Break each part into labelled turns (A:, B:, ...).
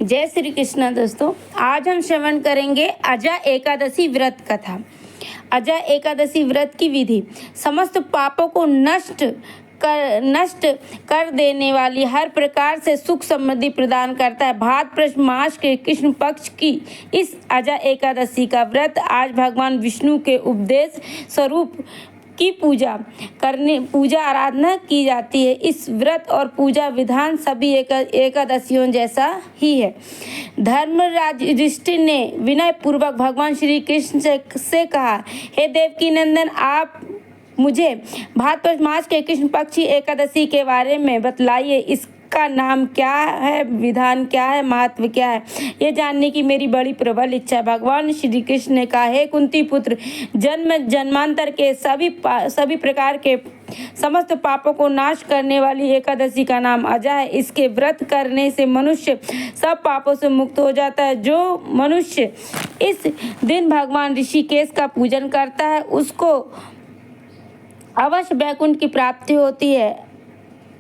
A: जय श्री कृष्ण दोस्तों। आज हम श्रवण करेंगे अजा एकादशी व्रत कथा। अजा एकादशी व्रत की विधि समस्त पापों को नष्ट कर देने वाली, हर प्रकार से सुख समृद्धि प्रदान करता है। भाद्रपद मास के कृष्ण पक्ष की इस अजा एकादशी का व्रत आज भगवान विष्णु के उपदेश स्वरूप की पूजा आराधना की जाती है। इस व्रत और पूजा विधान सभी एकादशियों जैसा ही है। धर्मराज युधिष्ठिर ने विनय पूर्वक भगवान श्री कृष्ण से कहा, हे देवकी नंदन, आप मुझे भाद्रपद मास के कृष्ण पक्षी एकादशी के बारे में बतलाइए। इसका नाम क्या है, विधान क्या है, महत्व क्या है, ये जानने की मेरी बड़ी प्रबल इच्छा है। भगवान श्री कृष्ण ने कहा, हे कुंती पुत्र, जन्म जन्मांतर के सभी प्रकार के समस्त पापों को नाश करने वाली एकादशी का नाम अजा है। इसके व्रत करने से मनुष्य सब पापों से मुक्त हो जाता है। जो मनुष्य इस दिन भगवान ऋषिकेश का पूजन करता है उसको अवश्य वैकुंठ की प्राप्ति होती है।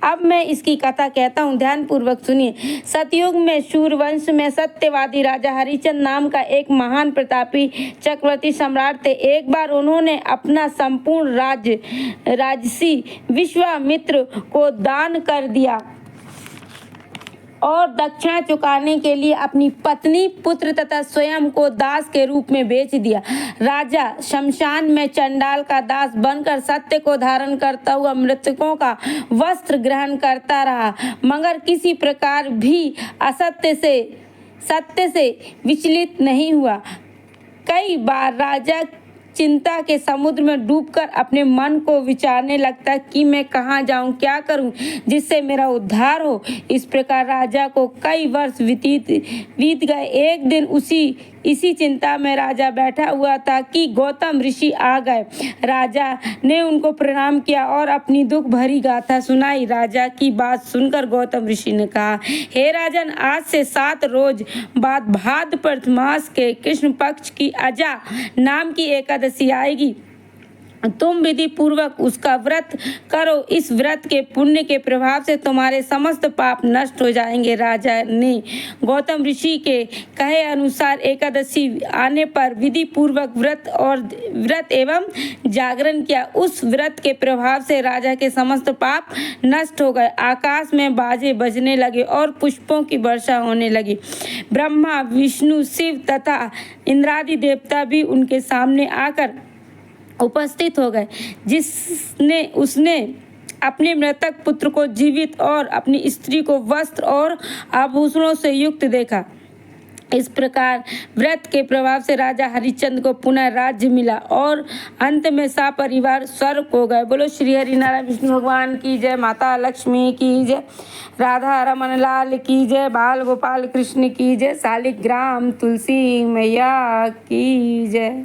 A: अब मैं इसकी कथा कहता हूँ, ध्यान पूर्वक सुनिए। सतयुग में सूर्यवंश में सत्यवादी राजा हरिश्चंद्र नाम का एक महान प्रतापी चक्रवर्ती सम्राट थे। एक बार उन्होंने अपना संपूर्ण राजसी विश्वामित्र को दान कर दिया और दक्षिणा चुकाने के लिए अपनी पत्नी, पुत्र तथा स्वयं को दास के रूप में बेच दिया। राजा शमशान में चंडाल का दास बनकर सत्य को धारण करता हुआ मृतकों का वस्त्र ग्रहण करता रहा, मगर किसी प्रकार भी सत्य से विचलित नहीं हुआ। कई बार राजा चिंता के समुद्र में डूबकर अपने मन को विचारने लगता कि मैं कहाँ जाऊँ, क्या करूँ जिससे मेरा उद्धार हो। इस प्रकार राजा को कई वर्ष बीत गए। एक दिन इसी चिंता में राजा बैठा हुआ था कि गौतम ऋषि आ गए। राजा ने उनको प्रणाम किया और अपनी दुख भरी गाथा सुनाई। राजा की बात सुनकर गौतम ऋषि ने कहा, हे राजन, आज से 7 रोज बाद भाद्रपद मास के कृष्ण पक्ष की अजा नाम की एकादशी आएगी। तुम विधि पूर्वक उसका व्रत करो। इस व्रत के पुण्य के प्रभाव से तुम्हारे समस्त पाप नष्ट हो जाएंगे। राजा ने गौतम ऋषि के कहे अनुसार एकादशी आने पर विधि पूर्वक व्रत एवं जागरण किया। उस व्रत के प्रभाव से राजा के समस्त पाप नष्ट हो गए। आकाश में बाजे बजने लगे और पुष्पों की वर्षा होने लगी। ब्रह्मा, विष्णु, शिव तथा इंद्रादि देवता भी उनके सामने आकर उपस्थित हो गए। उसने अपने मृतक पुत्र को जीवित और अपनी स्त्री को वस्त्र और आभूषणों से युक्त देखा। इस प्रकार व्रत के प्रभाव से राजा हरिश्चंद्र को पुनः राज्य मिला और अंत में सपरिवार स्वर्ग हो गए। बोलो श्री हरि नारायण विष्णु भगवान की जय, माता लक्ष्मी की जय, राधा रमन लाल की जय, बाल गोपाल कृष्ण की जय, शालिग्राम तुलसी मैया की जय।